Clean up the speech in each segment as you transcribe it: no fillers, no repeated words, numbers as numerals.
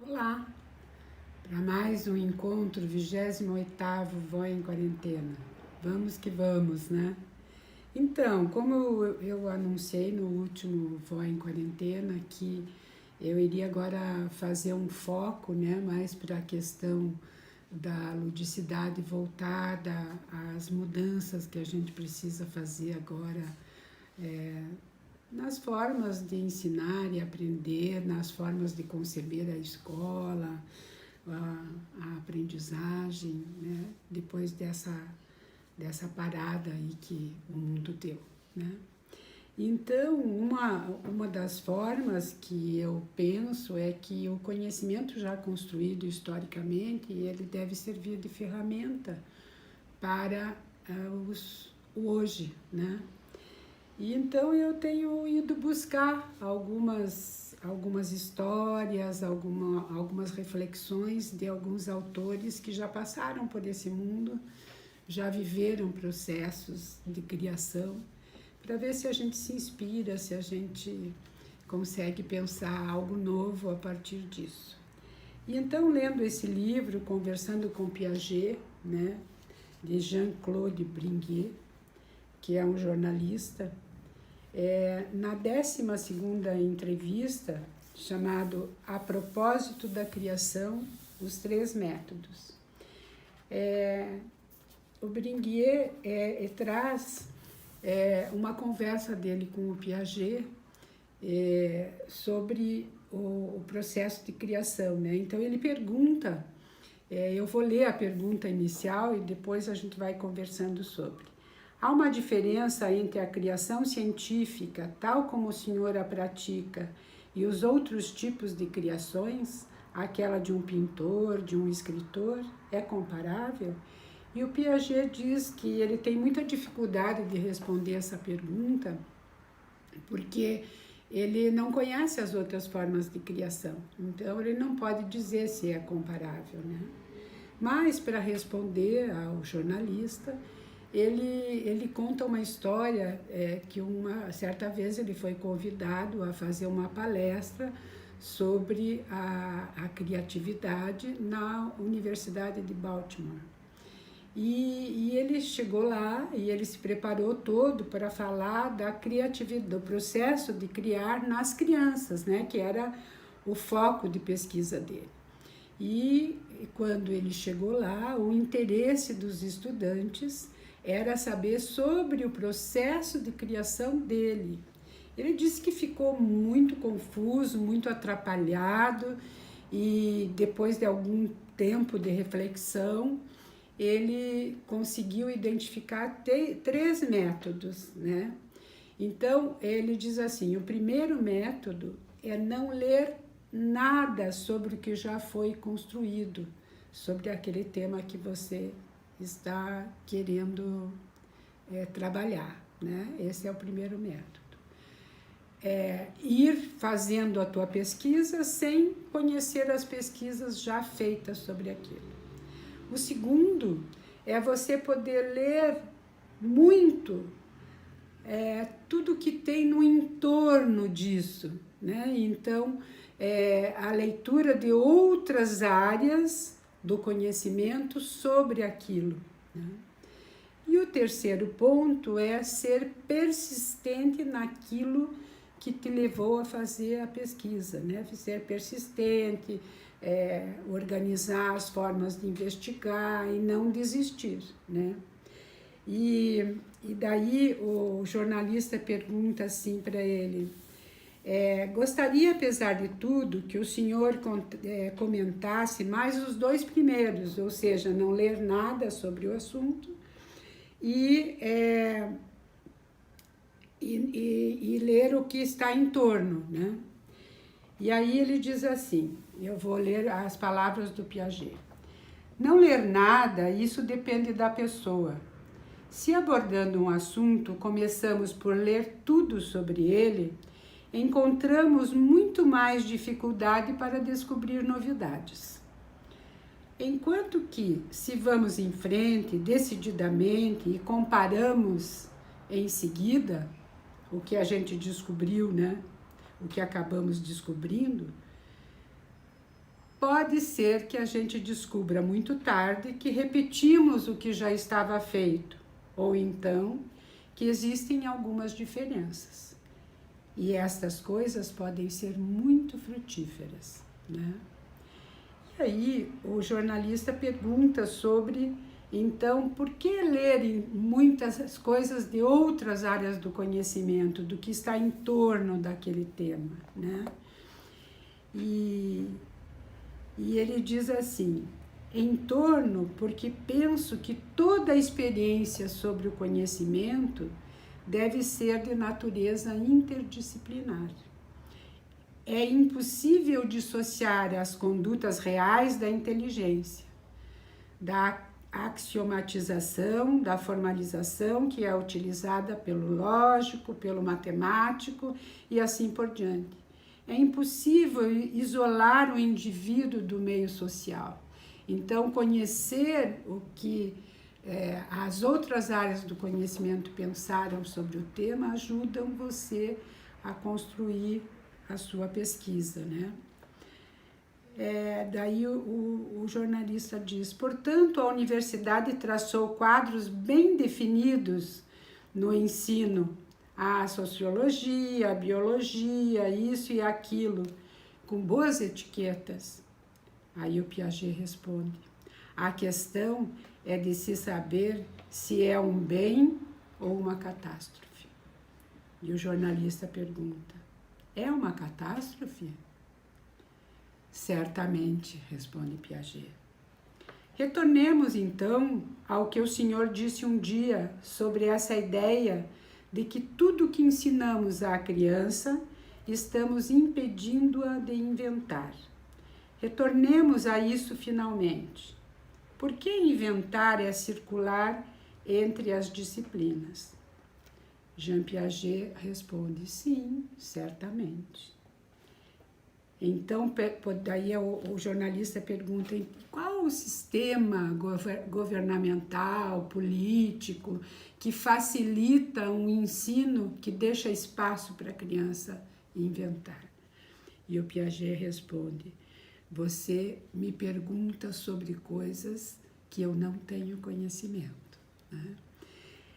Olá, para mais um encontro 28º Vó em Quarentena. Vamos que vamos, né? Então, como eu anunciei no último Vó em Quarentena que eu iria agora fazer um foco, né, mais para a questão da ludicidade voltada às mudanças que a gente precisa fazer agora nas formas de ensinar e aprender, nas formas de conceber a escola, a aprendizagem, né? Depois dessa parada aí que o mundo deu, né? Então, uma das formas que eu penso é que o conhecimento já construído historicamente, ele deve servir de ferramenta para o hoje, né? E então eu tenho ido buscar algumas histórias, algumas reflexões de alguns autores que já passaram por esse mundo, já viveram processos de criação, para ver se a gente se inspira, se a gente consegue pensar algo novo a partir disso. E então, lendo esse livro, Conversando com Piaget, né, de Jean-Claude Bringuet, que é um jornalista, na 12ª entrevista, chamado A Propósito da Criação, os Três Métodos, o Bringuet traz uma conversa dele com o Piaget sobre o processo de criação, né? Então ele pergunta, eu vou ler a pergunta inicial e depois a gente vai conversando sobre. Há uma diferença entre a criação científica, tal como o senhor a pratica, e os outros tipos de criações, aquela de um pintor, de um escritor, é comparável? E o Piaget diz que ele tem muita dificuldade de responder essa pergunta, porque ele não conhece as outras formas de criação, então ele não pode dizer se é comparável, né? Mas, para responder ao jornalista, ele conta uma história que certa vez ele foi convidado a fazer uma palestra sobre a criatividade na Universidade de Baltimore. E ele chegou lá e ele se preparou todo para falar da criatividade, do processo de criar nas crianças, né, que era o foco de pesquisa dele. E quando ele chegou lá, o interesse dos estudantes era saber sobre o processo de criação dele. Ele disse que ficou muito confuso, muito atrapalhado, e depois de algum tempo de reflexão, ele conseguiu identificar três métodos, né? Então, ele diz assim, o primeiro método é não ler nada sobre o que já foi construído, sobre aquele tema que você está querendo trabalhar, né? Esse é o primeiro método. Ir fazendo a tua pesquisa sem conhecer as pesquisas já feitas sobre aquilo. O segundo é você poder ler muito tudo que tem no entorno disso, né? Então, a leitura de outras áreas do conhecimento sobre aquilo, né? E o terceiro ponto é ser persistente naquilo que te levou a fazer a pesquisa, né? Ser persistente, organizar as formas de investigar e não desistir, né? E daí o jornalista pergunta assim para ele, gostaria, apesar de tudo, que o senhor comentasse mais os dois primeiros, ou seja, não ler nada sobre o assunto e ler o que está em torno, né? E aí ele diz assim, eu vou ler as palavras do Piaget. Não ler nada, isso depende da pessoa. Se abordando um assunto, começamos por ler tudo sobre ele, encontramos muito mais dificuldade para descobrir novidades. Enquanto que, se vamos em frente decididamente e comparamos em seguida o que a gente descobriu, né? O que acabamos descobrindo, pode ser que a gente descubra muito tarde que repetimos o que já estava feito, ou então que existem algumas diferenças. E estas coisas podem ser muito frutíferas, né? E aí o jornalista pergunta sobre, então, por que ler muitas coisas de outras áreas do conhecimento, do que está em torno daquele tema, né? E ele diz assim, em torno, porque penso que toda a experiência sobre o conhecimento deve ser de natureza interdisciplinar. É impossível dissociar as condutas reais da inteligência, da axiomatização, da formalização que é utilizada pelo lógico, pelo matemático e assim por diante. É impossível isolar o indivíduo do meio social. Então, conhecer o que as outras áreas do conhecimento pensaram sobre o tema ajudam você a construir a sua pesquisa, né? Daí o jornalista diz, portanto, a universidade traçou quadros bem definidos no ensino, a sociologia, a biologia, isso e aquilo, com boas etiquetas. Aí o Piaget responde, a questão é de se saber se é um bem ou uma catástrofe. E o jornalista pergunta, é uma catástrofe? Certamente, responde Piaget. Retornemos, então, ao que o senhor disse um dia sobre essa ideia de que tudo que ensinamos à criança estamos impedindo-a de inventar. Retornemos a isso finalmente. Por que inventar é circular entre as disciplinas? Jean Piaget responde, sim, certamente. Então, daí o jornalista pergunta, qual o sistema governamental, político, que facilita um ensino que deixa espaço para a criança inventar? E o Piaget responde, você me pergunta sobre coisas que eu não tenho conhecimento, né?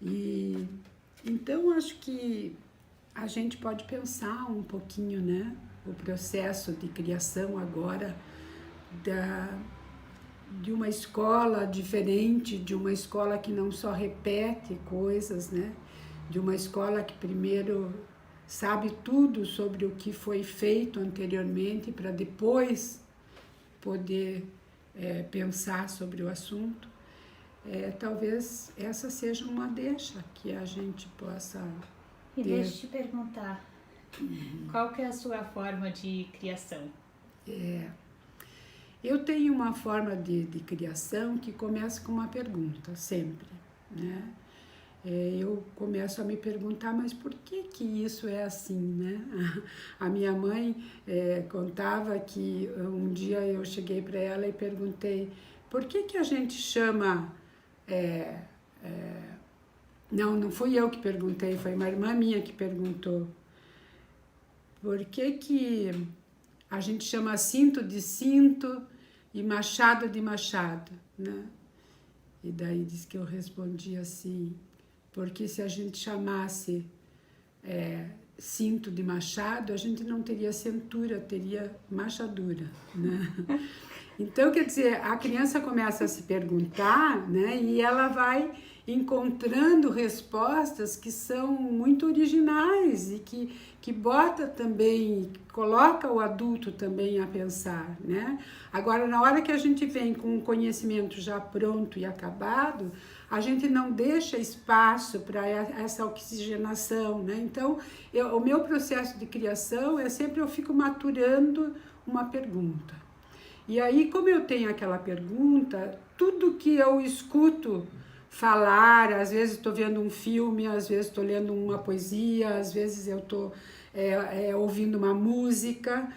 E então acho que a gente pode pensar um pouquinho, né, o processo de criação agora de uma escola diferente, de uma escola que não só repete coisas, né, de uma escola que primeiro sabe tudo sobre o que foi feito anteriormente para depois poder pensar sobre o assunto. Talvez essa seja uma deixa que a gente possa ter. E deixa eu te perguntar, qual que é a sua forma de criação? Eu tenho uma forma de criação que começa com uma pergunta, sempre, né? Eu começo a me perguntar, mas por que isso é assim, né? A minha mãe contava que um dia eu cheguei para ela e perguntei, por que a gente chama... Não fui eu que perguntei, foi uma irmã minha que perguntou. Por que a gente chama cinto de cinto e machado de machado, né? E daí diz que eu respondi assim, porque se a gente chamasse cinto de machado, a gente não teria cintura, teria machadura, né? Então, quer dizer, a criança começa a se perguntar, né, e ela vai encontrando respostas que são muito originais e que bota também, coloca o adulto também a pensar, né? Agora, na hora que a gente vem com o conhecimento já pronto e acabado, a gente não deixa espaço para essa oxigenação, né? Então, o meu processo de criação é sempre eu fico maturando uma pergunta. E aí, como eu tenho aquela pergunta, tudo que eu escuto falar, às vezes estou vendo um filme, às vezes estou lendo uma poesia, às vezes eu estou ouvindo uma música.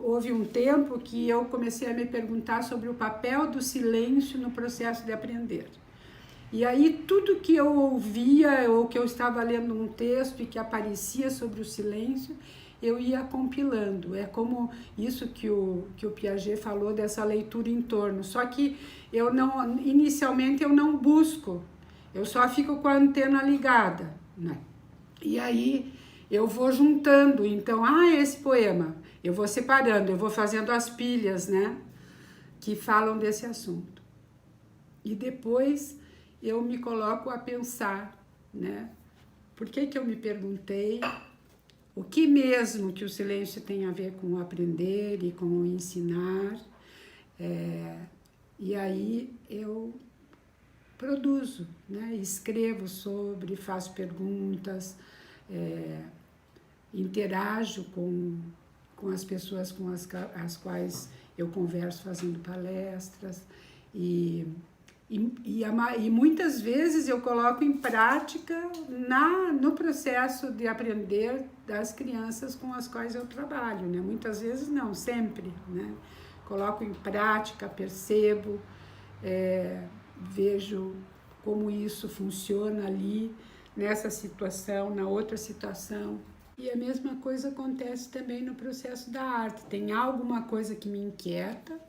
Houve um tempo que eu comecei a me perguntar sobre o papel do silêncio no processo de aprender. E aí tudo que eu ouvia ou que eu estava lendo um texto e que aparecia sobre o silêncio, eu ia compilando. É como isso que o Piaget falou dessa leitura em torno. Só que inicialmente eu não busco, eu só fico com a antena ligada, né? E aí eu vou juntando, então, esse poema, eu vou separando, eu vou fazendo as pilhas, né, que falam desse assunto. E depois eu me coloco a pensar, né, por que eu me perguntei o que mesmo que o silêncio tem a ver com o aprender e com o ensinar, e aí eu produzo, né, escrevo sobre, faço perguntas, interajo com as pessoas com as quais eu converso fazendo palestras e muitas vezes eu coloco em prática no processo de aprender das crianças com as quais eu trabalho, né? Muitas vezes não, sempre, né? Coloco em prática, percebo, vejo como isso funciona ali, nessa situação, na outra situação. E a mesma coisa acontece também no processo da arte. Tem alguma coisa que me inquieta,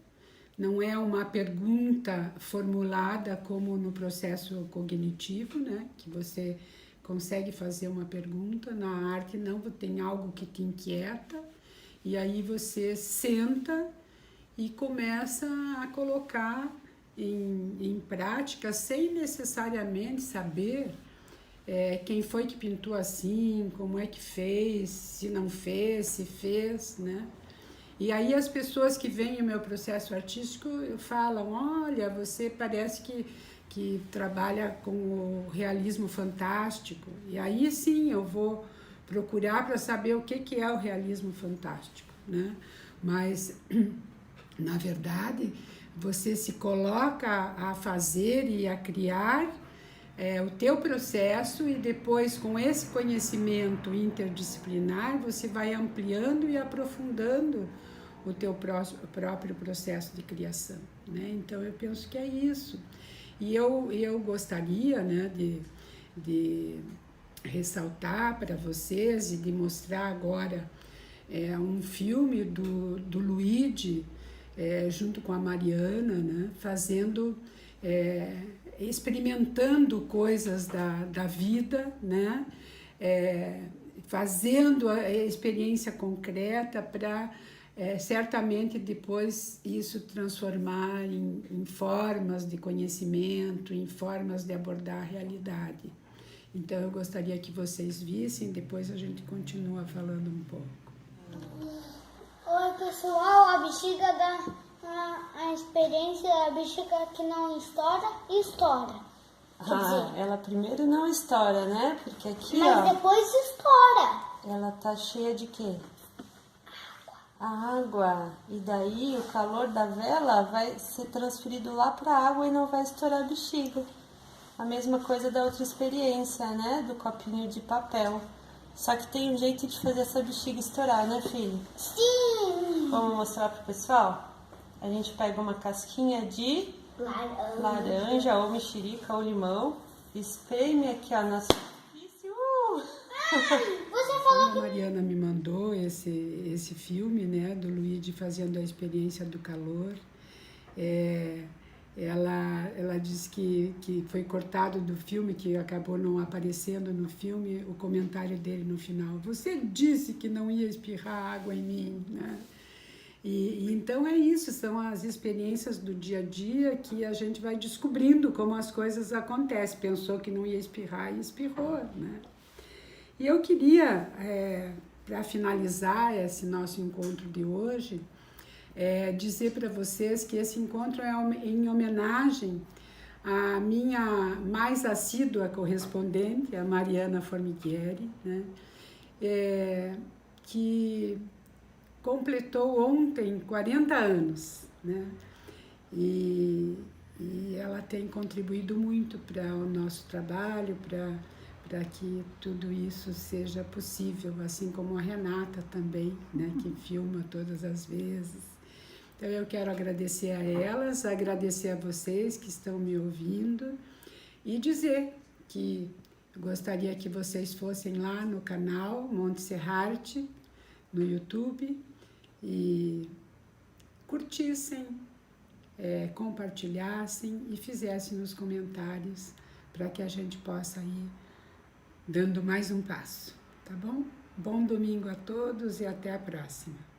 não é uma pergunta formulada como no processo cognitivo, né? Que você consegue fazer uma pergunta. Na arte não, tem algo que te inquieta e aí você senta e começa a colocar em prática sem necessariamente saber quem foi que pintou assim, como é que fez, se não fez, se fez, né? E aí as pessoas que veem o meu processo artístico falam, olha, você parece que trabalha com o realismo fantástico. E aí sim eu vou procurar para saber o que é o realismo fantástico, né? Mas, na verdade, você se coloca a fazer e a criar o teu processo e depois com esse conhecimento interdisciplinar você vai ampliando e aprofundando o teu próprio processo de criação, né? Então eu penso que é isso. E eu gostaria, né, de ressaltar para vocês e de mostrar agora um filme do Luigi junto com a Mariana, né, fazendo experimentando coisas da vida, né? Fazendo a experiência concreta para certamente depois isso transformar em formas de conhecimento, em formas de abordar a realidade. Então eu gostaria que vocês vissem, depois a gente continua falando um pouco. Oi pessoal, a bexiga a experiência da bexiga que não estoura. Ela primeiro não estoura, né? Porque aqui, mas depois estoura. Ela tá cheia de quê? Água. E daí o calor da vela vai ser transferido lá para a água e não vai estourar a bexiga. A mesma coisa da outra experiência, né? Do copinho de papel. Só que tem um jeito de fazer essa bexiga estourar, né, filho? Sim! Vamos mostrar pro pessoal? A gente pega uma casquinha de laranja ou mexerica ou limão, espreme aqui na superfície. Você falou que a Mariana me mandou esse filme, né, do Luigi fazendo a experiência do calor. Ela disse que foi cortado do filme, que acabou não aparecendo no filme, o comentário dele no final. Você disse que não ia espirrar água em mim, né? E então é isso, são as experiências do dia a dia que a gente vai descobrindo como as coisas acontecem. Pensou que não ia espirrar e espirrou, né? E eu queria, para finalizar esse nosso encontro de hoje, dizer para vocês que esse encontro é em homenagem à minha mais assídua correspondente, a Mariana Formighieri, né? Que completou ontem 40 anos, né? E ela tem contribuído muito para o nosso trabalho, para que tudo isso seja possível, assim como a Renata também, né? Que filma todas as vezes. Então eu quero agradecer a elas, agradecer a vocês que estão me ouvindo e dizer que eu gostaria que vocês fossem lá no canal Monte Serrarte, no YouTube e curtissem, compartilhassem e fizessem nos comentários para que a gente possa ir dando mais um passo, tá bom? Bom domingo a todos e até a próxima.